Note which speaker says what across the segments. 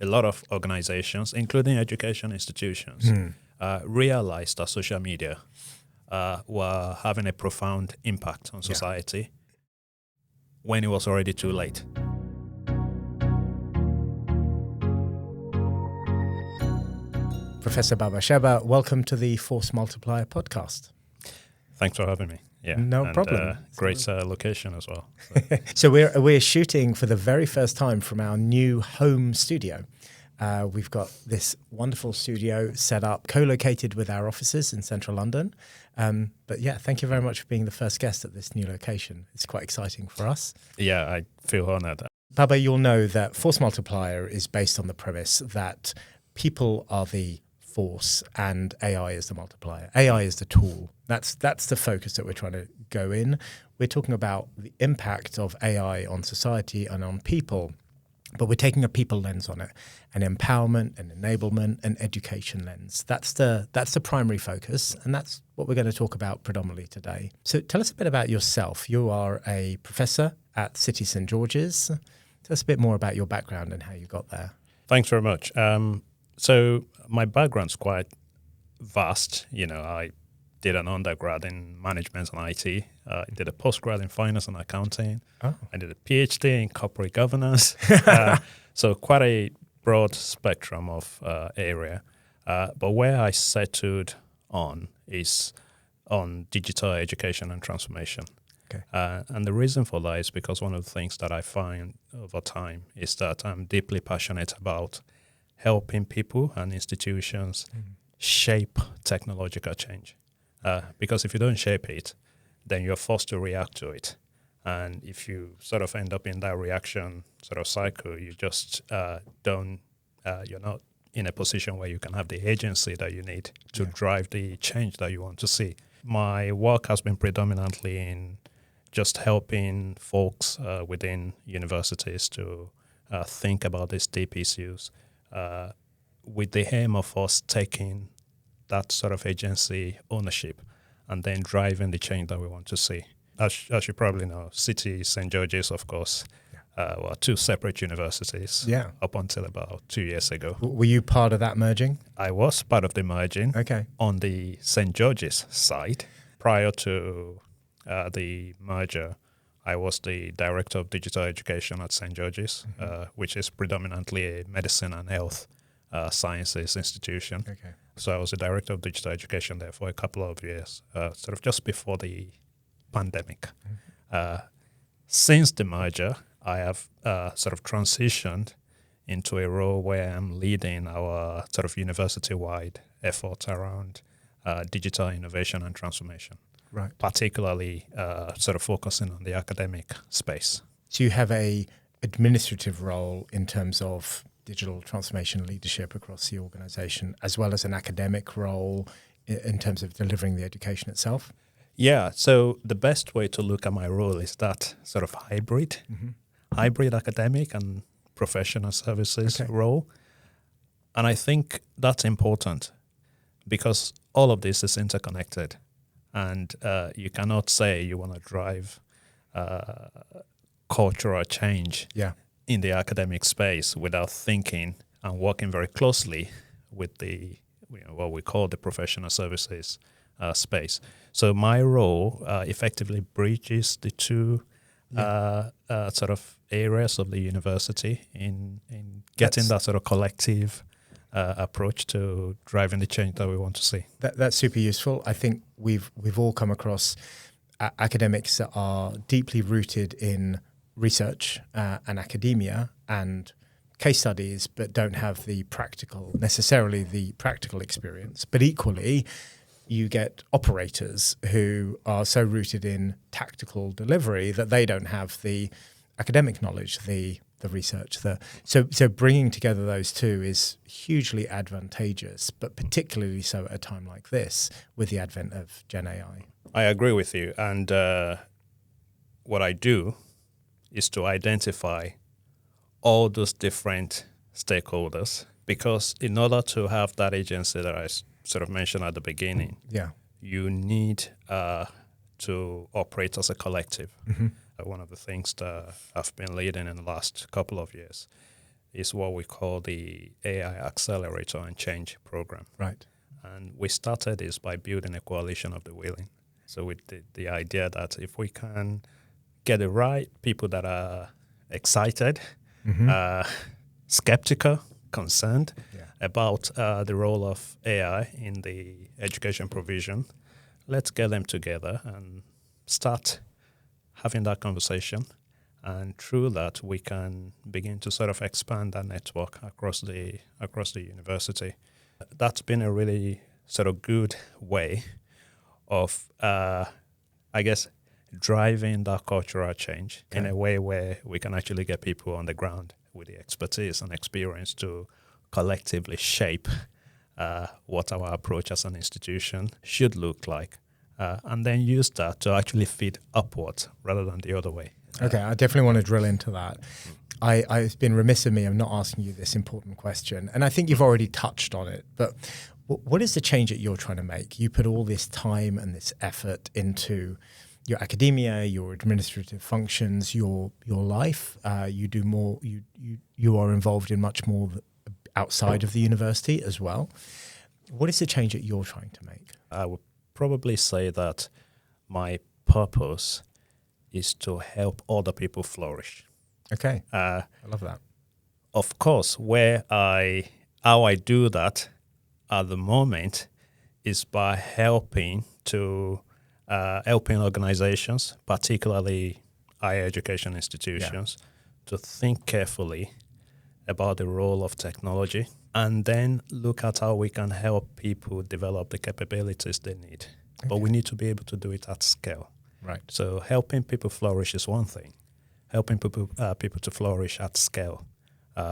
Speaker 1: a lot of organizations, including education institutions, realized that social media were having a profound impact on society when it was already too late.
Speaker 2: Professor Sheba, welcome to the Force Multiplier podcast.
Speaker 1: Thanks for having me. Yeah,
Speaker 2: no problem.
Speaker 1: Great location as well.
Speaker 2: So we're shooting for the very first time from our new home studio. We've got this wonderful studio set up, co-located with our offices in central London. But yeah, thank you very much for being the first guest at this new location. It's quite exciting for us.
Speaker 1: Yeah, I feel honored.
Speaker 2: Baba, you'll know that Force Multiplier is based on the premise that people are the force and AI is the multiplier. AI is the tool. That's the focus that we're trying to go in. We're talking about the impact of AI on society and on people, but we're taking a people lens on it, an empowerment, an enablement, an education lens. That's the primary focus, and that's what we're going to talk about predominantly today. So tell us a bit about yourself. You are a professor at City St. George's. Tell us a bit more about your background and how you got there.
Speaker 1: Thanks very much. So my background's quite vast. I did an undergrad in management and IT. I did a postgrad in finance and accounting.
Speaker 2: Oh.
Speaker 1: I did a PhD in corporate governance. So quite a broad spectrum of area. But where I settled on is on digital education and transformation.
Speaker 2: Okay.
Speaker 1: And the reason for that is because one of the things that I find over time is that I'm deeply passionate about helping people and institutions shape technological change. Because if you don't shape it, then you're forced to react to it. And if you sort of end up in that reaction sort of cycle, you just you're not in a position where you can have the agency that you need to drive the change that you want to see. My work has been predominantly in just helping folks within universities to think about these deep issues, with the aim of us taking that sort of agency ownership and then driving the change that we want to see. As you probably know, City St. George's, of course, were two separate universities up until about 2 years ago.
Speaker 2: Were you part of that merging?
Speaker 1: I was part of the merging on the St. George's side. Prior to the merger, I was the Director of Digital Education at St. George's, which is predominantly a medicine and health sciences institution.
Speaker 2: Okay.
Speaker 1: So I was the Director of Digital Education there for a couple of years, sort of just before the pandemic. Since the merger, I have sort of transitioned into a role where I'm leading our sort of university-wide effort around digital innovation and transformation.
Speaker 2: Right.
Speaker 1: Particularly sort of focusing on the academic space.
Speaker 2: So you have a administrative role in terms of digital transformation leadership across the organization, as well as an academic role in terms of delivering the education itself?
Speaker 1: Yeah, so the best way to look at my role is that sort of hybrid academic and professional services role. And I think that's important because all of this is interconnected. And you cannot say you want to drive cultural change in the academic space without thinking and working very closely with the what we call the professional services space. So my role effectively bridges the two sort of areas of the university in getting that sort of collective approach to driving the change that we want to see.
Speaker 2: That's super useful. I think we've all come across academics that are deeply rooted in research and academia and case studies, but don't have necessarily the practical experience. But equally, you get operators who are so rooted in tactical delivery that they don't have the academic knowledge, the research. So bringing together those two is hugely advantageous, but particularly so at a time like this with the advent of Gen AI.
Speaker 1: I agree with you. And what I do is to identify all those different stakeholders, because in order to have that agency that I sort of mentioned at the beginning, you need to operate as a collective. One of the things that I've been leading in the last couple of years. is what we call the AI Accelerator and Change Program.
Speaker 2: Right.
Speaker 1: And we started this by building a coalition of the willing. So with the idea that if we can get the right people that are excited, skeptical, concerned about the role of AI in the education provision, let's get them together and start having that conversation. And through that, we can begin to sort of expand that network across the university. That's been a really sort of good way of, I guess, driving that cultural change in a way where we can actually get people on the ground with the expertise and experience to collectively shape what our approach as an institution should look like, and then use that to actually feed upwards rather than the other way.
Speaker 2: Okay, I definitely want to drill into that. I've been remiss of me of not asking you this important question, and I think you've already touched on it, but what is the change that you're trying to make? You put all this time and this effort into your academia, your administrative functions, your life. You do more. You are involved in much more outside of the university as well. What is the change that you're trying to make?
Speaker 1: I would probably say that my purpose is to help other people flourish.
Speaker 2: Okay, I love that.
Speaker 1: Of course, how I do that at the moment is by helping organizations, particularly higher education institutions, to think carefully about the role of technology and then look at how we can help people develop the capabilities they need. Okay. But we need to be able to do it at scale.
Speaker 2: Right.
Speaker 1: So helping people flourish is one thing. Helping people to flourish at scale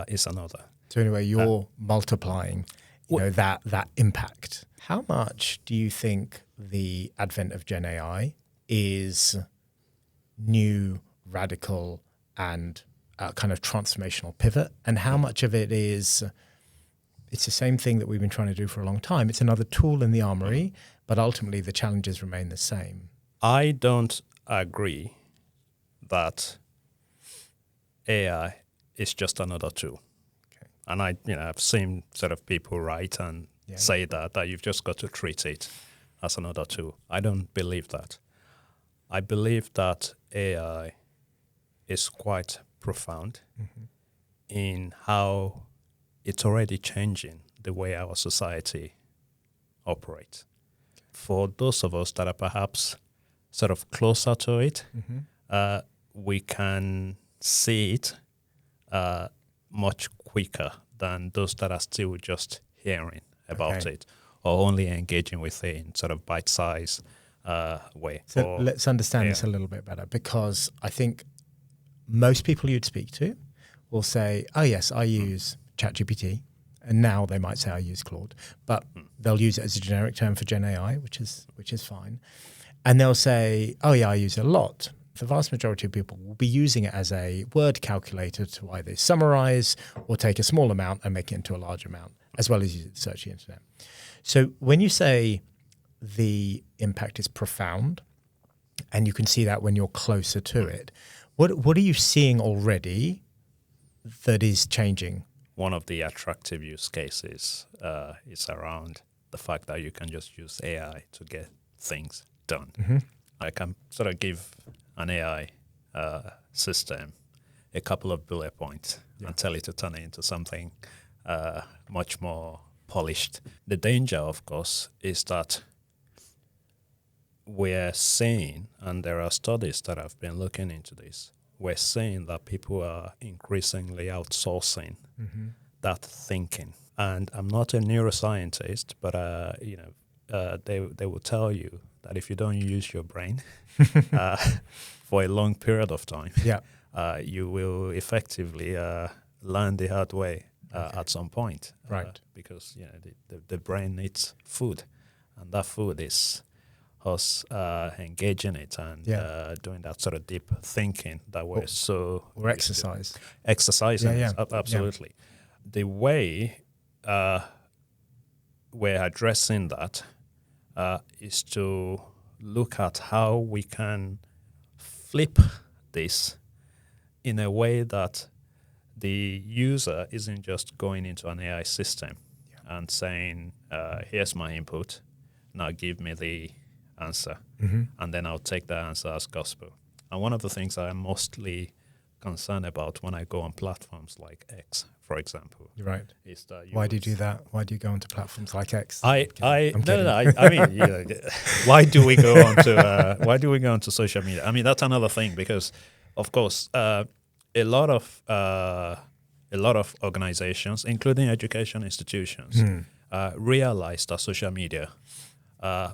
Speaker 1: is another.
Speaker 2: So anyway, you're multiplying that impact. How much do you think the advent of Gen AI is new, radical, and kind of transformational pivot? And how much of it is, it's the same thing that we've been trying to do for a long time. It's another tool in the armory, but ultimately the challenges remain the same.
Speaker 1: I don't agree that AI is just another tool. Okay. And I've seen sort of people write and say that you've just got to treat it as another tool. I don't believe that. I believe that AI is quite profound in how it's already changing the way our society operates. For those of us that are perhaps sort of closer to it, we can see it much quicker than those that are still just hearing about it or only engaging with it in sort of bite-sized way.
Speaker 2: So let's understand this a little bit better, because I think most people you'd speak to will say, oh yes, I use ChatGPT, and now they might say I use Claude, but they'll use it as a generic term for Gen AI, which is fine. And they'll say, oh yeah, I use it a lot. The vast majority of people will be using it as a word calculator to either summarize or take a small amount and make it into a large amount, as well as use it to search the internet. So when you say the impact is profound, and you can see that when you're closer to it, what are you seeing already that is changing?
Speaker 1: One of the attractive use cases is around the fact that you can just use AI to get things done. I can sort of give an AI system a couple of bullet points and tell it to turn it into something much more polished. The danger, of course, is that we're seeing, and there are studies that have been looking into this, we're seeing that people are increasingly outsourcing that thinking. And I'm not a neuroscientist, but they will tell you that if you don't use your brain for a long period of time, you will effectively learn the hard way at some point.
Speaker 2: Right.
Speaker 1: Because the brain needs food, and that food is us engaging it and doing that sort of deep thinking that we're
Speaker 2: exercising.
Speaker 1: Absolutely. The way we're addressing that is to look at how we can flip this in a way that the user isn't just going into an AI system and saying, here's my input, now give me the answer, and then I'll take that answer as gospel. And one of the things I'm mostly concerned about when I go on platforms like X, for example,
Speaker 2: Right.
Speaker 1: is that
Speaker 2: Why do you do that? Why do you go onto platforms like X?
Speaker 1: I mean, why do we go onto social media? I mean, that's another thing because, of course, a lot of organizations, including education institutions, realized that social media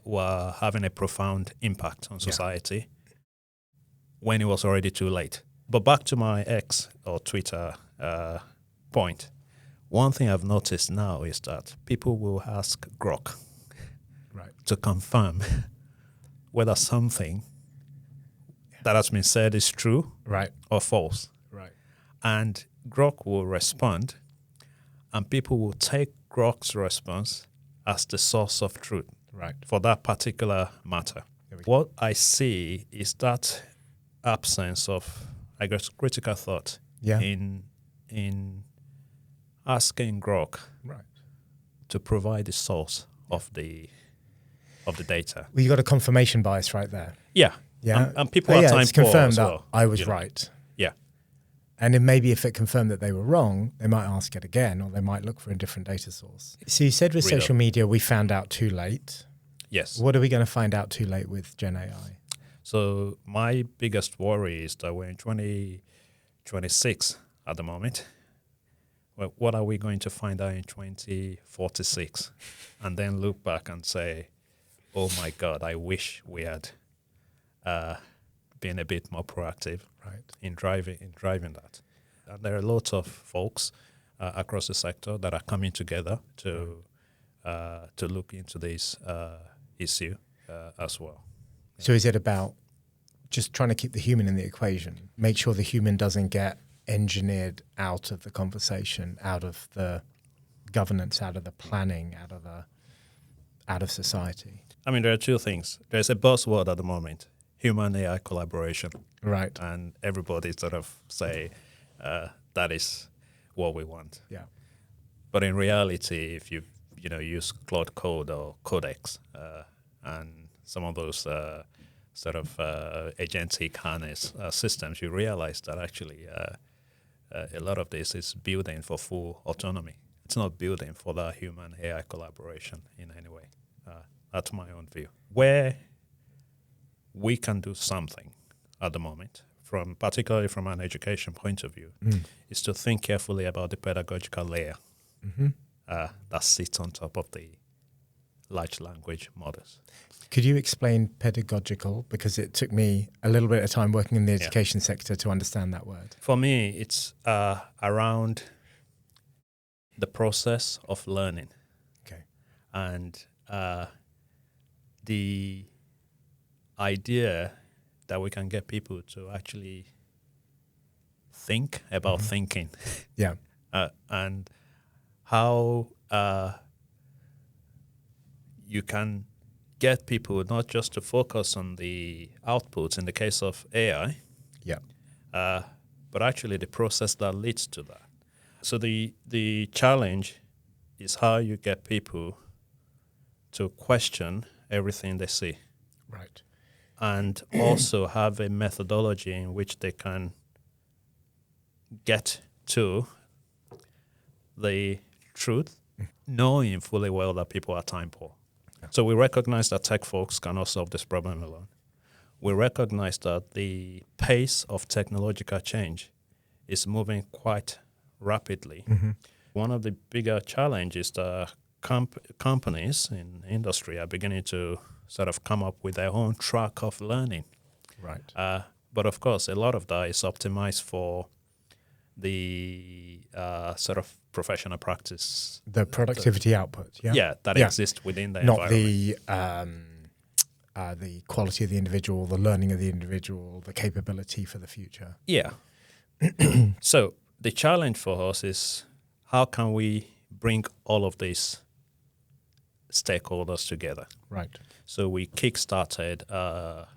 Speaker 1: were having a profound impact on society when it was already too late. But back to my X or Twitter point, one thing I've noticed now is that people will ask Grok to confirm whether something that has been said is true or false.
Speaker 2: Right.
Speaker 1: And Grok will respond, and people will take Grok's response as the source of truth for that particular matter. What I see is that absence of, I guess, critical thought in asking Grok to provide the source of the data.
Speaker 2: Well, you got a confirmation bias right there.
Speaker 1: Yeah. And people are time
Speaker 2: it's
Speaker 1: poor
Speaker 2: confirmed
Speaker 1: as
Speaker 2: that
Speaker 1: well.
Speaker 2: I was right.
Speaker 1: Yeah.
Speaker 2: And then maybe if it confirmed that they were wrong, they might ask it again, or they might look for a different data source. So you said with social media, we found out too late.
Speaker 1: Yes.
Speaker 2: What are we going to find out too late with Gen AI?
Speaker 1: So my biggest worry is that we're in 2026 at the moment. Well, what are we going to find out in 2046? And then look back and say, oh my God, I wish we had been a bit more proactive in driving that. And there are lots of folks across the sector that are coming together to look into this issue as well.
Speaker 2: So is it about just trying to keep the human in the equation, make sure the human doesn't get engineered out of the conversation, out of the governance, out of the planning, out of society?
Speaker 1: I mean, there are two things. There's a buzzword at the moment, human AI collaboration.
Speaker 2: Right.
Speaker 1: And everybody sort of say that is what we want.
Speaker 2: Yeah.
Speaker 1: But in reality, if you use Claude Code or Codex and some of those sort of agentic harness systems, you realize that actually a lot of this is building for full autonomy. It's not building for that human AI collaboration in any way. That's my own view. Where we can do something at the moment, particularly from an education point of view, is to think carefully about the pedagogical layer that sits on top of the large language models.
Speaker 2: Could you explain pedagogical? Because it took me a little bit of time working in the education sector to understand that word.
Speaker 1: For me, it's around the process of learning.
Speaker 2: Okay.
Speaker 1: And the idea that we can get people to actually think about thinking.
Speaker 2: Yeah.
Speaker 1: And how you can get people not just to focus on the outputs in the case of AI, but actually the process that leads to that. So the challenge is how you get people to question everything they see.
Speaker 2: Right.
Speaker 1: And also have a methodology in which they can get to the truth, knowing fully well that people are time poor. Yeah. So we recognize that tech folks cannot solve this problem alone. We recognize that the pace of technological change is moving quite rapidly. One of the bigger challenges that companies in industry are beginning to sort of come up with their own track of learning.
Speaker 2: Right.
Speaker 1: But of course, a lot of that is optimized for the sort of professional practice.
Speaker 2: The productivity output,
Speaker 1: that exists within the environment.
Speaker 2: Not the quality of the individual, the learning of the individual, the capability for the future.
Speaker 1: Yeah. So the challenge for us is how can we bring all of these stakeholders together?
Speaker 2: Right.
Speaker 1: So we kickstarted a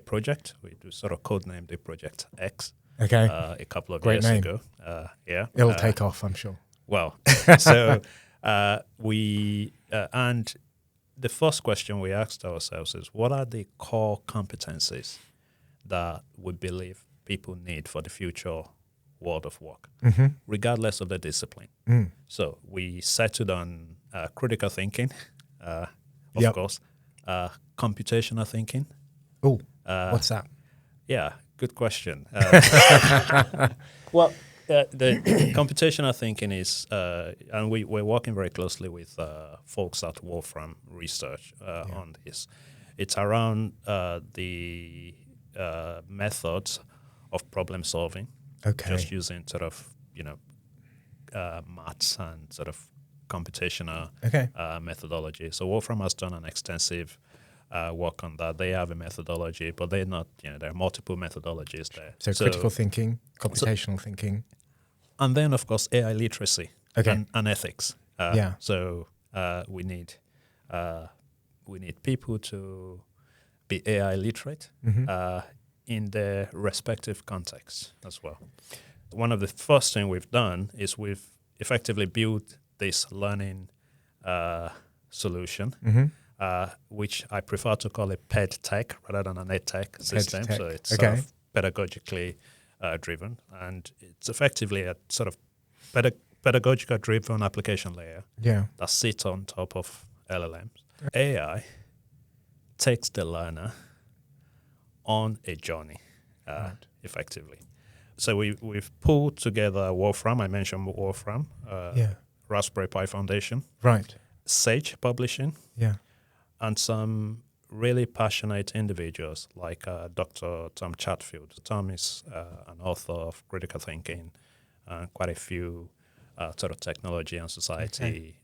Speaker 1: project. We sort of codenamed the Project X.
Speaker 2: Okay.
Speaker 1: A couple of
Speaker 2: Great
Speaker 1: years
Speaker 2: name.
Speaker 1: ago.
Speaker 2: It'll take off, I'm sure.
Speaker 1: Well, so and the first question we asked ourselves is, what are the core competencies that we believe people need for the future world of work, regardless of the discipline? So we settled on critical thinking, of course, computational thinking.
Speaker 2: Oh, what's that?
Speaker 1: Yeah, good question. Well, the computational thinking is, and we're working very closely with folks at Wolfram Research on this. It's around the methods of problem solving, just using sort of, maths and sort of computational methodology. So Wolfram has done an extensive work on that. They have a methodology, but they're not, there are multiple methodologies there.
Speaker 2: So critical thinking, computational thinking.
Speaker 1: And then, of course, AI literacy and ethics. So we need people to be AI literate in their respective contexts as well. One of the first things we've done is we've effectively built this learning solution, which I prefer to call a ped tech rather than an ed tech system. So it's sort of pedagogically driven, and it's effectively a sort of pedagogical driven application layer that sits on top of LLMs. AI takes the learner on a journey, effectively. So we've pulled together Wolfram. I mentioned Wolfram, Raspberry Pi Foundation, Sage Publishing, and some really passionate individuals like Dr. Tom Chatfield. Tom is an author of critical thinking, quite a few sort of technology and society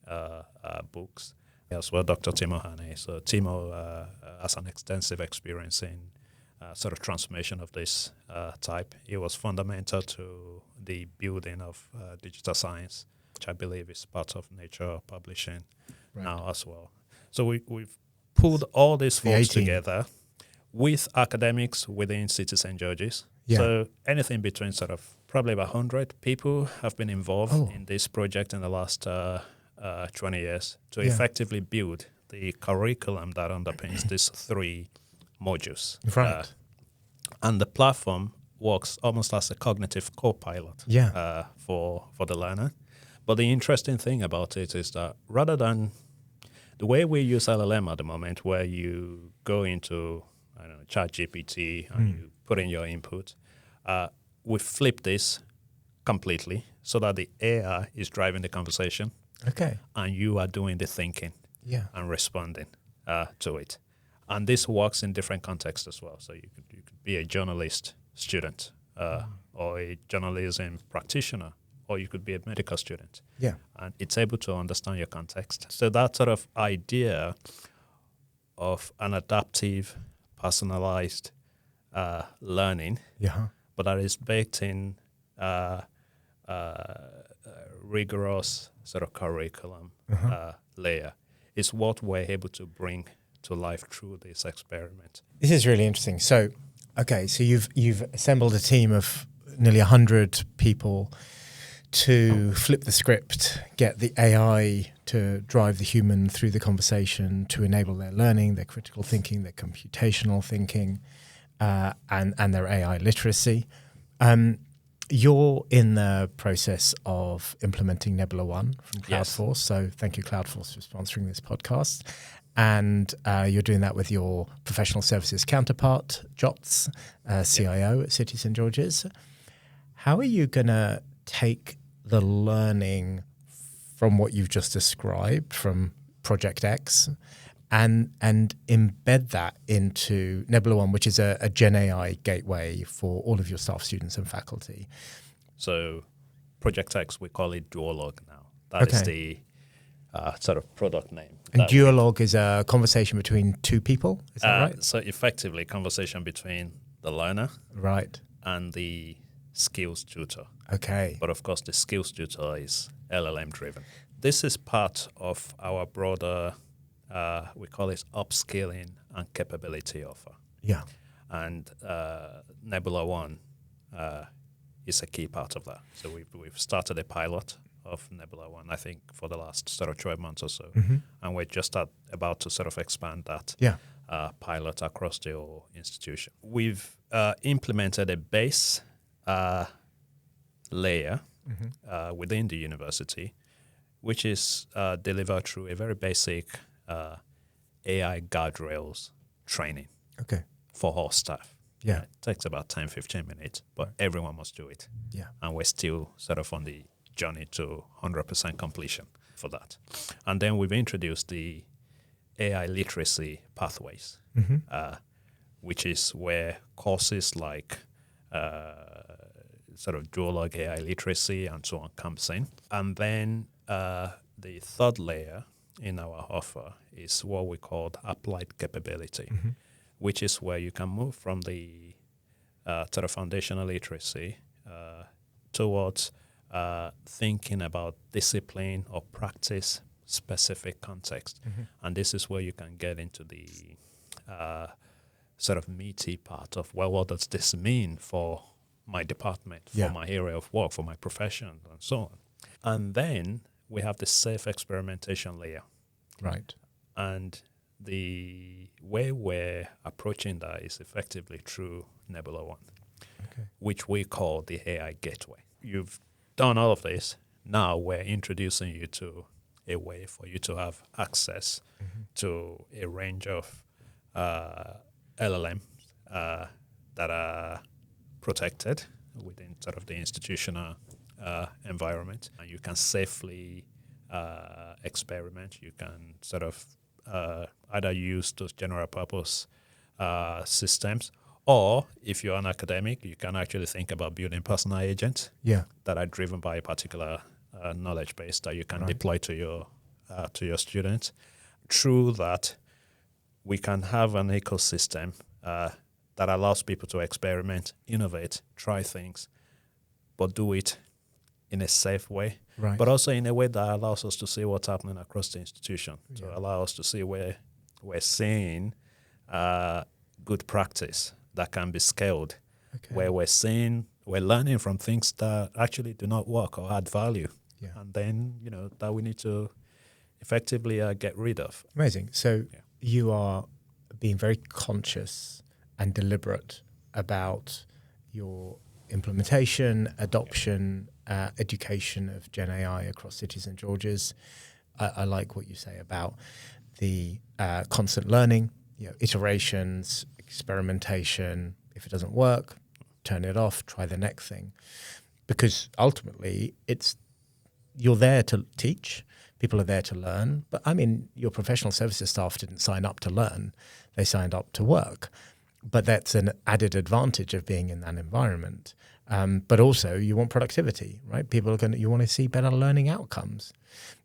Speaker 1: books. As well, Dr. Timo Hane. So Timo has an extensive experience in sort of transformation of this type. He was fundamental to the building of digital science, which I believe is part of Nature Publishing now as well. So we've pulled all these folks together with academics within City St. George's. So anything between sort of probably about 100 people have been involved in this project in the last 20 years to effectively build the curriculum that underpins these 3 modules. And the platform works almost as a cognitive co-pilot for the learner. But the interesting thing about it is that rather than the way we use LLM at the moment, where you go into ChatGPT and you put in your input, we flip this completely so that the AI is driving the conversation, and you are doing the thinking and responding to it. And this works in different contexts as well. So you could be a journalist student or a journalism practitioner, or you could be a medical student. And it's able to understand your context. So that sort of idea of an adaptive, personalized learning, but that is baked in rigorous sort of curriculum layer is what we're able to bring to life through this experiment.
Speaker 2: This is really interesting. So, so you've assembled a team of nearly 100 people to flip the script, get the AI to drive the human through the conversation, to enable their learning, their critical thinking, their computational thinking, and their AI literacy. You're in the process of implementing Nebula One from CloudForce. So thank you, CloudForce, for sponsoring this podcast. And you're doing that with your professional services counterpart, Jots, CIO at City St. George's. How are you going to take the learning from what you've just described from Project X and embed that into Nebula One, which is a Gen AI gateway for all of your staff, students, and faculty?
Speaker 1: So Project X, we call it Duolog now. That is the sort of product name.
Speaker 2: And Duolog is a conversation between 2 people, is that right?
Speaker 1: So effectively, conversation between the learner and the skills tutor. But of course, the skills tutor is LLM driven. This is part of our broader, we call it upskilling and capability offer. And Nebula One is a key part of that. So we've started a pilot of Nebula One, I think, for the last sort of 12 months or so. And we're just about to sort of expand that pilot across the whole institution. We've implemented a base layer within the university, which is delivered through a very basic AI guardrails training for all staff.
Speaker 2: Yeah.
Speaker 1: It takes about 10, 15 minutes, but everyone must do it.
Speaker 2: Yeah.
Speaker 1: And we're still sort of on the journey to 100% completion for that. And then we've introduced the AI literacy pathways, which is where courses like sort of Duolog AI literacy and so on comes in. And then the third layer in our offer is what we call applied capability, which is where you can move from the sort of foundational literacy towards thinking about discipline or practice specific context. And this is where you can get into the sort of meaty part of, well, what does this mean for my department, for my area of work, for my profession, and so on. And then we have the safe experimentation layer.
Speaker 2: Right.
Speaker 1: And the way we're approaching that is effectively through Nebula One, which we call the AI Gateway. You've done all of this. Now we're introducing you to a way for you to have access to a range of LLMs that are protected within sort of the institutional environment. And you can safely experiment. You can sort of either use those general purpose systems, or if you're an academic, you can actually think about building personal agents that are driven by a particular knowledge base that you can deploy to your students. Through that, we can have an ecosystem that allows people to experiment, innovate, try things, but do it in a safe way, but also in a way that allows us to see what's happening across the institution, to allow us to see where we're seeing good practice that can be scaled, where we're learning from things that actually do not work or add value, and then, that we need to effectively get rid of.
Speaker 2: Amazing. So you are being very conscious and deliberate about your implementation, adoption, education of Gen AI across cities and Georges. I like what you say about the constant learning, iterations, experimentation. If it doesn't work, turn it off, try the next thing. Because ultimately, you're there to teach, people are there to learn. But I mean, your professional services staff didn't sign up to learn, they signed up to work. But that's an added advantage of being in that environment. But also, you want productivity, right? You want to see better learning outcomes.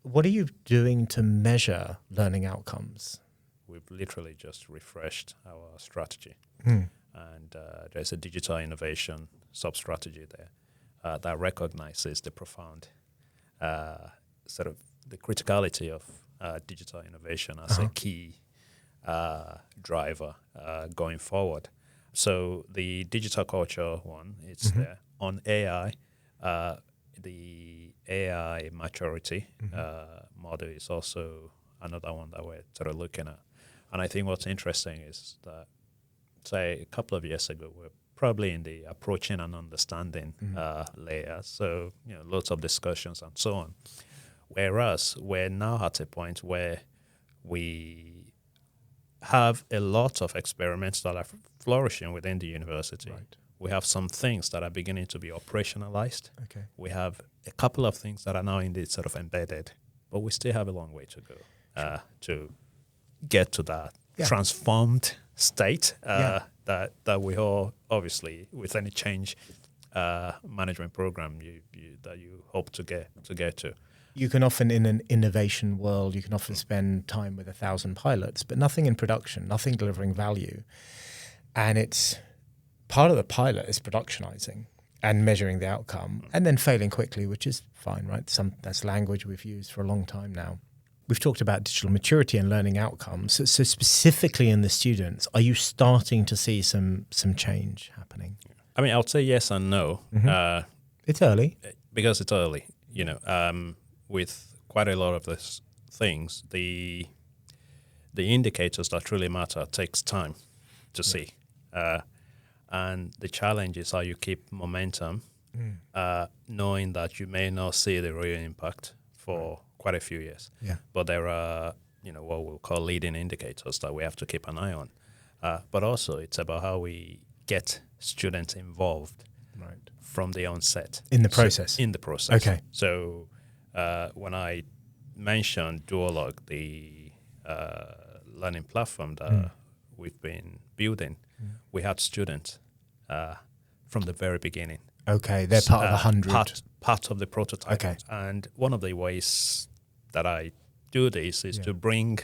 Speaker 2: What are you doing to measure learning outcomes?
Speaker 1: We've literally just refreshed our strategy. And there's a digital innovation sub-strategy there that recognizes the profound sort of the criticality of digital innovation as a key driver going forward. So the digital culture one, it's there. On AI, the AI maturity model is also another one that we're sort of looking at. And I think what's interesting is that, say, a couple of years ago, we're probably in the approaching and understanding layer. So, lots of discussions and so on. Whereas we're now at a point where we have a lot of experiments that are flourishing within the university.
Speaker 2: Right.
Speaker 1: We have some things that are beginning to be operationalized.
Speaker 2: Okay.
Speaker 1: We have a couple of things that are now indeed sort of embedded, but we still have a long way to go to get to that transformed state that we all, obviously, with any change management program that you hope to get to.
Speaker 2: You can often, in an innovation world, you can often spend time with 1,000 pilots, but nothing in production, nothing delivering value. And it's part of the pilot is productionizing and measuring the outcome and then failing quickly, which is fine, right? That's language we've used for a long time now. We've talked about digital maturity and learning outcomes. So specifically in the students, are you starting to see some change happening?
Speaker 1: I mean, I would say yes and no.
Speaker 2: It's early.
Speaker 1: Because it's early, with quite a lot of these things, the indicators that really matter takes time to see. And the challenge is how you keep momentum, knowing that you may not see the real impact for quite a few years.
Speaker 2: Yeah.
Speaker 1: But there are, what we'll call leading indicators that we have to keep an eye on. But also it's about how we get students involved from the onset.
Speaker 2: In the process?
Speaker 1: In the process.
Speaker 2: Okay.
Speaker 1: So when I mentioned Duolog, the learning platform that we've been building, we had students from the very beginning.
Speaker 2: Okay, they're part of the 100.
Speaker 1: Part of the prototype.
Speaker 2: Okay.
Speaker 1: And one of the ways that I do this is to bring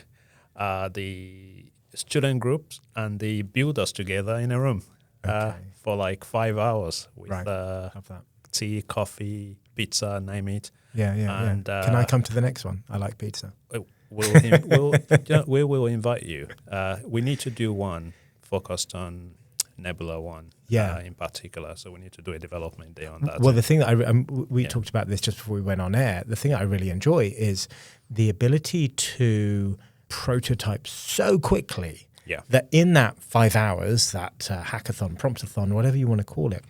Speaker 1: the student groups and the builders together in a room for like 5 hours with tea, coffee, pizza, name it.
Speaker 2: Yeah. And, can I come to the next one? I like pizza.
Speaker 1: We will invite you. We need to do one focused on Nebula One in particular. So we need to do a development day on that.
Speaker 2: Well, the thing that we talked about this just before we went on air. The thing that I really enjoy is the ability to prototype so quickly that in that 5 hours, that hackathon, promptathon, whatever you want to call it,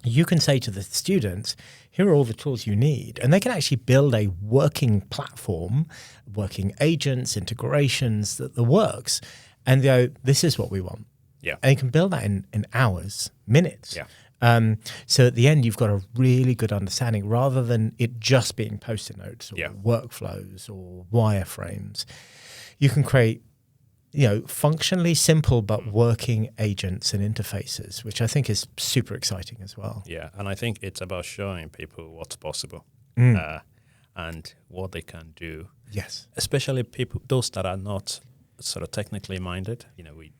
Speaker 2: you can say to the students, here are all the tools you need. And they can actually build a working platform, working agents, integrations, that works. And they go, this is what we want.
Speaker 1: Yeah.
Speaker 2: And you can build that in hours, minutes.
Speaker 1: Yeah.
Speaker 2: So at the end, you've got a really good understanding rather than it just being Post-it notes or workflows or wireframes. You can create, functionally simple but working agents and interfaces, which I think is super exciting as well.
Speaker 1: Yeah, and I think it's about showing people what's possible and what they can do.
Speaker 2: Yes.
Speaker 1: Especially people, those that are not sort of technically minded.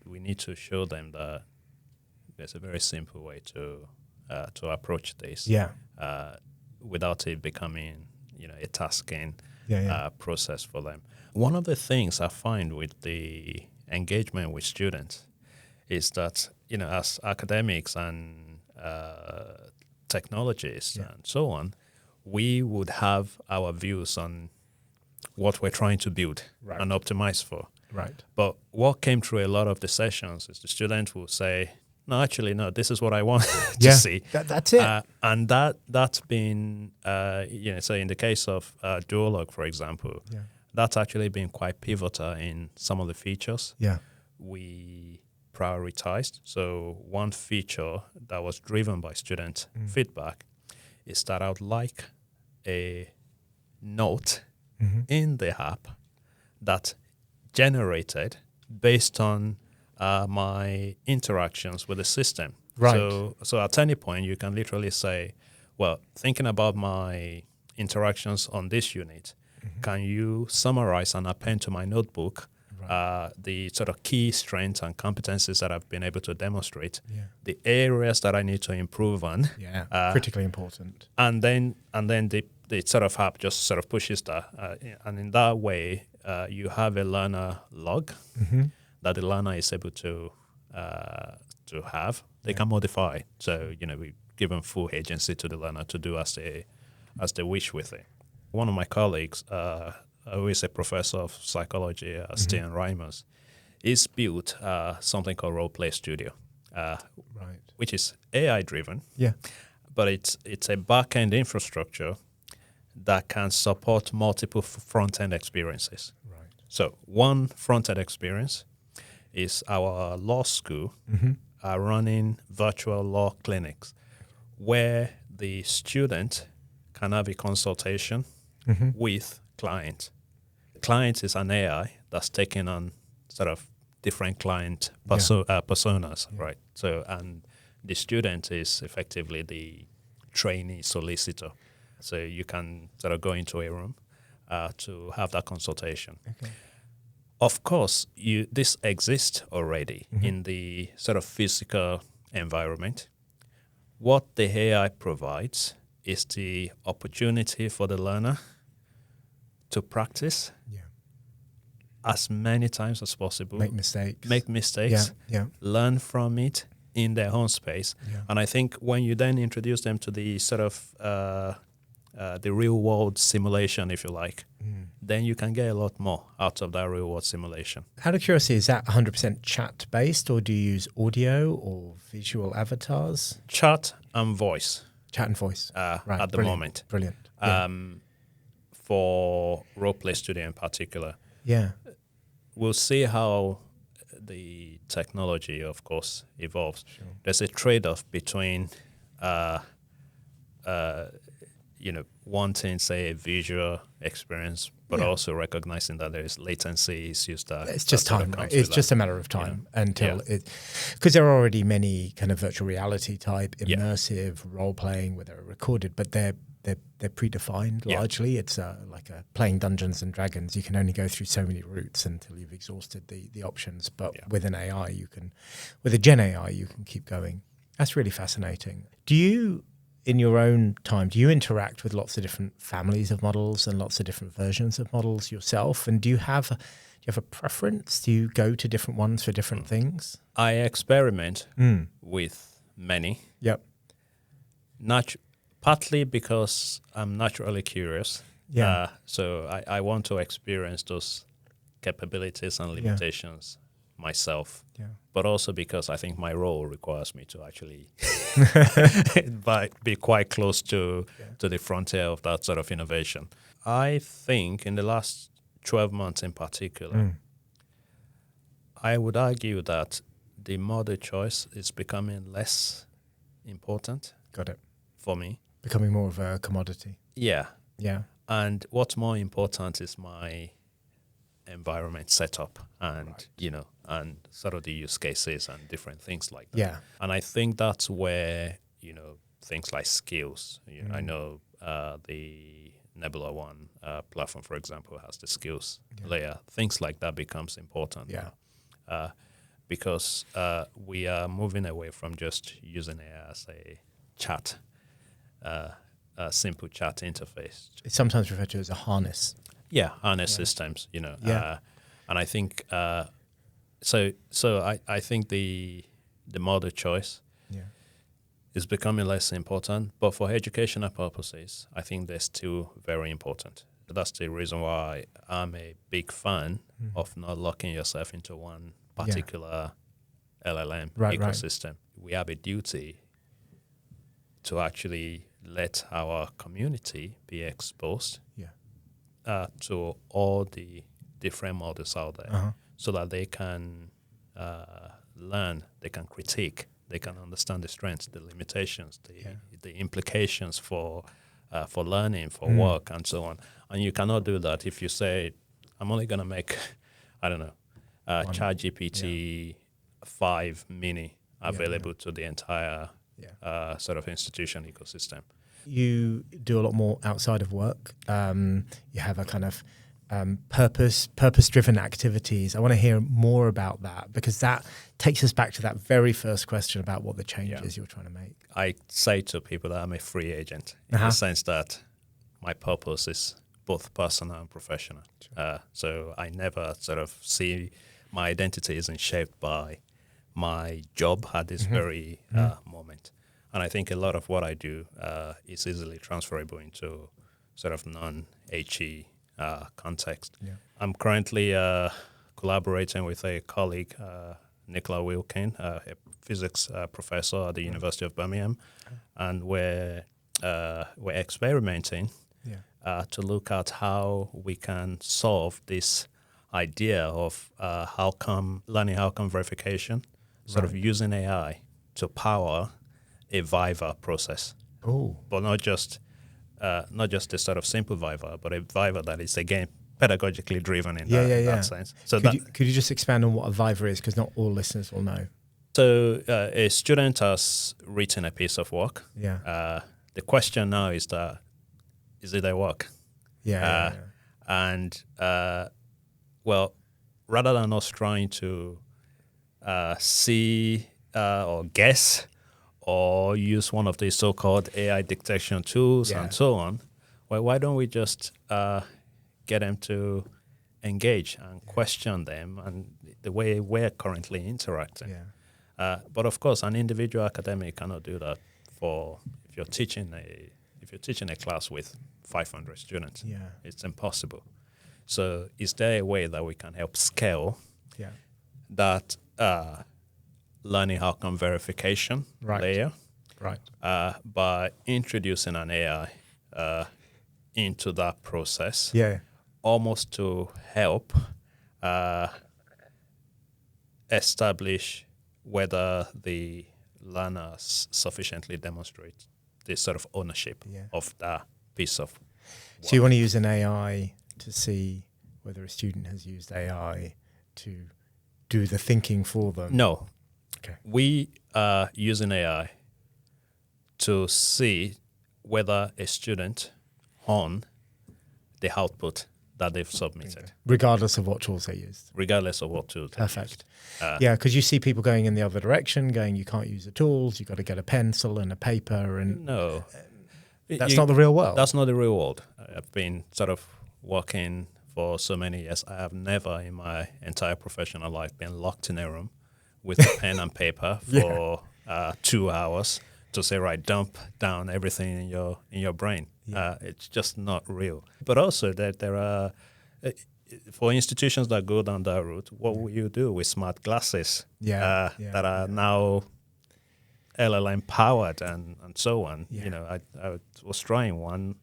Speaker 1: We need to show them that there's a very simple way to approach this.
Speaker 2: Yeah.
Speaker 1: Without it becoming, a tasking process for them. One of the things I find with the engagement with students is that, as academics and technologists and so on, we would have our views on what we're trying to build and optimize for.
Speaker 2: Right.
Speaker 1: But what came through a lot of the sessions is the students will say, no, this is what I want to see.
Speaker 2: That's it.
Speaker 1: And that's been, so in the case of Duolog, for example, that's actually been quite pivotal in some of the features.
Speaker 2: Yeah.
Speaker 1: We prioritized. So one feature that was driven by student feedback is that I would like a note in the app that generated based on my interactions with the system.
Speaker 2: Right.
Speaker 1: So at any point, you can literally say, well, thinking about my interactions on this unit, can you summarize and append to my notebook the sort of key strengths and competencies that I've been able to demonstrate, the areas that I need to improve on.
Speaker 2: Yeah, critically important.
Speaker 1: And then the sort of app just sort of pushes that. And in that way, you have a learner log that the learner is able to have. They can modify. So, we give them full agency to the learner to do as they wish with it. One of my colleagues, who is a professor of psychology at Stian Reimers, he's built something called Role Play Studio, which is AI-driven.
Speaker 2: Yeah.
Speaker 1: But it's a back-end infrastructure that can support multiple front-end experiences.
Speaker 2: Right.
Speaker 1: So one front-end experience is our law school are running virtual law clinics where the student can have a consultation with client. Client is an AI that's taking on sort of different client personas, right? So, and the student is effectively the trainee solicitor. So you can sort of go into a room to have that consultation. Okay. Of course, this exists already in the sort of physical environment. What the AI provides is the opportunity for the learner to practice as many times as possible.
Speaker 2: Make mistakes.
Speaker 1: Learn from it, in their own space.
Speaker 2: Yeah.
Speaker 1: And I think when you then introduce them to the sort of the real world simulation, if you like, then you can get a lot more out of that real world simulation.
Speaker 2: Out of curiosity, is that 100% chat based, or do you use audio or visual avatars?
Speaker 1: Chat and voice.
Speaker 2: Chat and voice. Right.
Speaker 1: At the moment.
Speaker 2: Brilliant. Yeah.
Speaker 1: For Roleplay Studio in particular.
Speaker 2: Yeah.
Speaker 1: We'll see how the technology, of course, evolves.
Speaker 2: Sure.
Speaker 1: There's a trade-off between, wanting, say, a visual experience, but also recognizing that there's latency issues that
Speaker 2: it's just time, right? It's just a matter of time until it, because there are already many kind of virtual reality type immersive role playing where they're recorded, but they're predefined largely. It's like playing Dungeons and Dragons. You can only go through so many routes until you've exhausted the options. But with an AI, with a Gen AI, you can keep going. That's really fascinating. Do you, in your own time, do you interact with lots of different families of models and lots of different versions of models yourself? And do you have a preference? Do you go to different ones for different things?
Speaker 1: I experiment with many.
Speaker 2: Yep.
Speaker 1: Partly because I'm naturally curious.
Speaker 2: Yeah.
Speaker 1: So I want to experience those capabilities and limitations myself. Yeah. But also because I think my role requires me to actually be quite close to the frontier of that sort of innovation. I think in the last 12 months in particular, I would argue that the model choice is becoming less important.
Speaker 2: Got it.
Speaker 1: For me.
Speaker 2: Becoming more of a commodity.
Speaker 1: Yeah.
Speaker 2: Yeah.
Speaker 1: And what's more important is my environment setup and, and sort of the use cases and different things like that.
Speaker 2: Yeah.
Speaker 1: And I think that's where, things like skills, I know the Nebula One platform, for example, has the skills layer. Things like that becomes important.
Speaker 2: Yeah.
Speaker 1: Because we are moving away from just using it as a chat, a simple chat interface.
Speaker 2: It's sometimes referred to as a harness.
Speaker 1: Yeah, harness systems, and I think so I think the model choice is becoming less important, but for educational purposes, I think they're still very important. That's the reason why I'm a big fan of not locking yourself into one particular LLM ecosystem. Right. We have a duty to actually let our community be exposed to all the different models out there so that they can learn, they can critique, they can understand the strengths, the limitations, the implications for learning, for work, and so on. And you cannot do that if you say, I'm only going to make, ChatGPT 5 mini available to the entire sort of institution ecosystem.
Speaker 2: You do a lot more outside of work. You have a kind of purpose-driven activities. I want to hear more about that because that takes us back to that very first question about what the changes you're trying to make.
Speaker 1: I say to people that I'm a free agent in the sense that my purpose is both personal and professional. Sure. So I never sort of see my identity isn't shaped by my job at this very moment. And I think a lot of what I do is easily transferable into sort of non-HE context. Yeah. I'm currently collaborating with a colleague, Nicola Wilkin, a physics professor at the University of Birmingham, and we're experimenting to look at how we can solve this idea of learning outcome verification, sort of using AI to power a Viva process.
Speaker 2: Oh,
Speaker 1: but not just a sort of simple Viva, but a Viva that is again pedagogically driven in that sense. So
Speaker 2: could you just expand on what a Viva is, because not all listeners will know.
Speaker 1: So a student has written a piece of work.
Speaker 2: Yeah.
Speaker 1: The question now is it their work? And well, rather than us trying to see or guess or use one of these so-called AI detection tools and so on, well, why don't we just get them to engage and question them and the way we're currently interacting? But of course, an individual academic cannot do that. If you're teaching a class with 500 students, it's impossible. So, is there a way that we can help scale that learning outcome verification layer by introducing an AI into that process, almost to help establish whether the learners sufficiently demonstrate this sort of ownership of that piece of work.
Speaker 2: So you want to use an AI to see whether a student has used AI to do the thinking for them?
Speaker 1: No.
Speaker 2: Okay.
Speaker 1: We are using AI to see whether a student honed the output that they've submitted.
Speaker 2: Regardless of what tools they used.
Speaker 1: Regardless of what tools they
Speaker 2: Perfect.
Speaker 1: used.
Speaker 2: Because you see people going in the other direction, going, you can't use the tools, you've got to get a pencil and a paper. And
Speaker 1: no.
Speaker 2: That's not the real world.
Speaker 1: That's not the real world. I've been sort of working for so many years. I have never in my entire professional life been locked in a room with a pen and paper for 2 hours to say, right, dump down everything in your brain. It's just not real. But also that there are, for institutions that go down that route, what will you do with smart glasses that are now LLM powered and so on? You know, I was trying one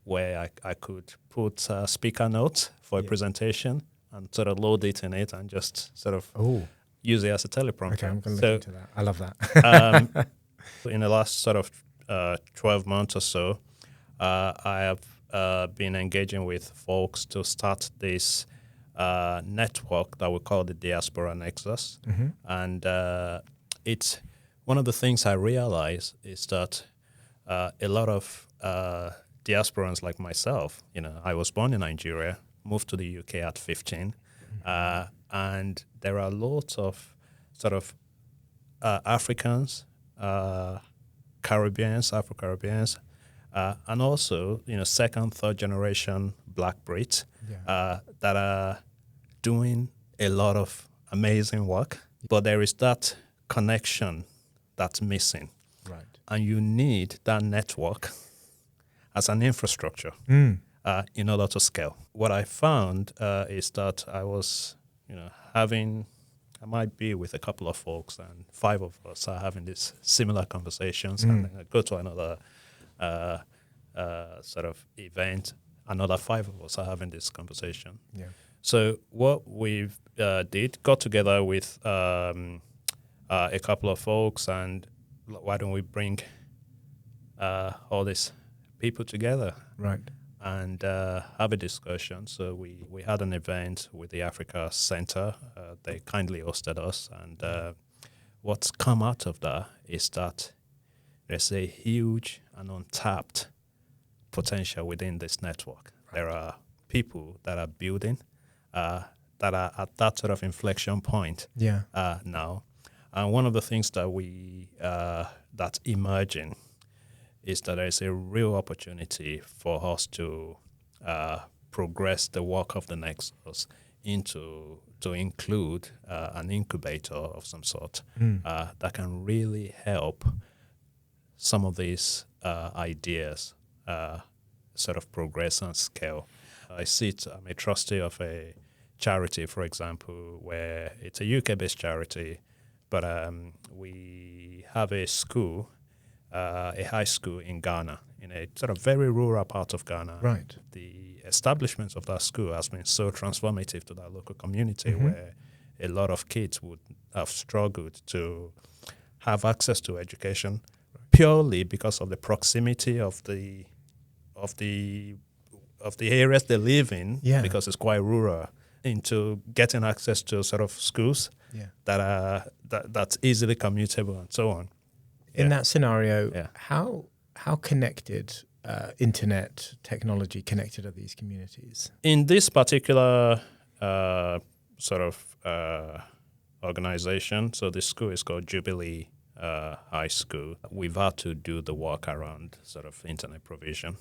Speaker 1: where I could put speaker notes for a presentation and sort of load it in it and just sort of use it as a teleprompter.
Speaker 2: Okay, I'm going to look into that. I love that.
Speaker 1: In the last sort of 12 months or so, I have been engaging with folks to start this network that we call the Diaspora Nexus. And it's one of the things I realize is that a lot of diasporans like myself, you know, I was born in Nigeria, moved to the UK at 15, and there are lots of sort of Africans, Caribbeans, Afro-Caribbeans, and also, you know, second, third generation Black Brits that are doing a lot of amazing work. But there is that connection that's missing.
Speaker 2: Right.
Speaker 1: And you need that network as an infrastructure in order to scale. What I found is that I was, you know, I might be with a couple of folks and 5 of us are having these similar conversations and then I go to another sort of event, another 5 of us are having this conversation.
Speaker 2: Yeah.
Speaker 1: So what we got together with a couple of folks and why don't we bring all these people together?
Speaker 2: Right.
Speaker 1: And have a discussion. So we had an event with the Africa Center. They kindly hosted us. And what's come out of that is that there's a huge and untapped potential within this network. Right. There are people that are building that are at that sort of inflection point now. And one of the things that that's emerging is that there is a real opportunity for us to progress the work of the Nexus to include an incubator of some sort that can really help some of these ideas sort of progress and scale. I'm a trustee of a charity, for example, where it's a UK-based charity, but we have a school, a high school in Ghana, in a sort of very rural part of Ghana.
Speaker 2: Right.
Speaker 1: The establishment of that school has been so transformative to that local community where a lot of kids would have struggled to have access to education purely because of the proximity of the areas they live in, because it's quite rural, into getting access to sort of schools that's easily commutable and so on.
Speaker 2: In that scenario, how connected internet technology connected are these communities?
Speaker 1: In this particular sort of organization, so this school is called Jubilee High School. We've had to do the work around sort of internet provision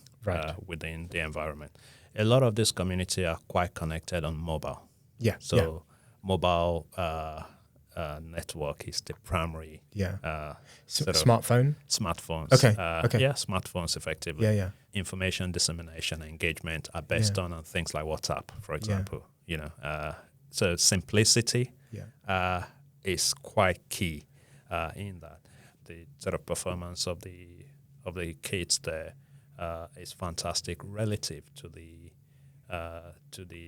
Speaker 1: within the environment. A lot of this community are quite connected on mobile. Mobile network is the primary.
Speaker 2: Smartphone?
Speaker 1: Smartphones.
Speaker 2: Okay.
Speaker 1: Yeah, smartphones effectively.
Speaker 2: Yeah.
Speaker 1: Information dissemination, engagement are based done on things like WhatsApp, for example. So simplicity is quite key in that. The sort of performance of the kits there is fantastic relative to the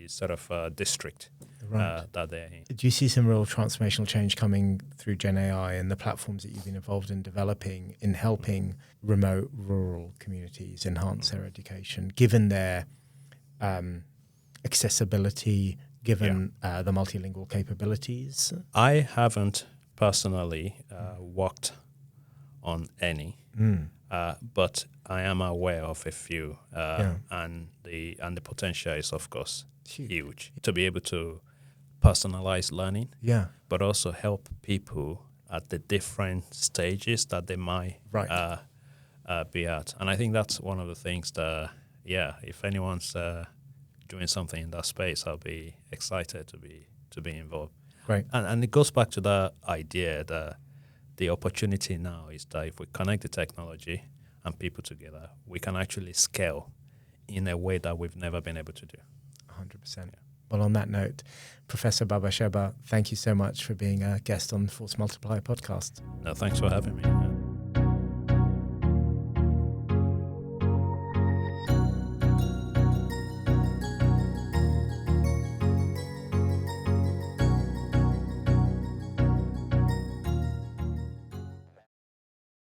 Speaker 1: sort of district that they're in.
Speaker 2: Do you see some real transformational change coming through Gen AI and the platforms that you've been involved in developing in helping remote rural communities enhance their education, given their accessibility, given the multilingual capabilities?
Speaker 1: I haven't personally worked on any, but I am aware of a few, and the potential is of course huge to be able to personalize learning, but also help people at the different stages that they might be at. And I think that's one of the things that, if anyone's doing something in that space, I'll be excited to be involved.
Speaker 2: Great.
Speaker 1: And it goes back to the idea that the opportunity now is that if we connect the technology and people together, we can actually scale in a way that we've never been able to do.
Speaker 2: 100%. Well, on that note, Professor Baba Sheba, thank you so much for being a guest on the Force Multiplier podcast.
Speaker 1: No, thanks for having me.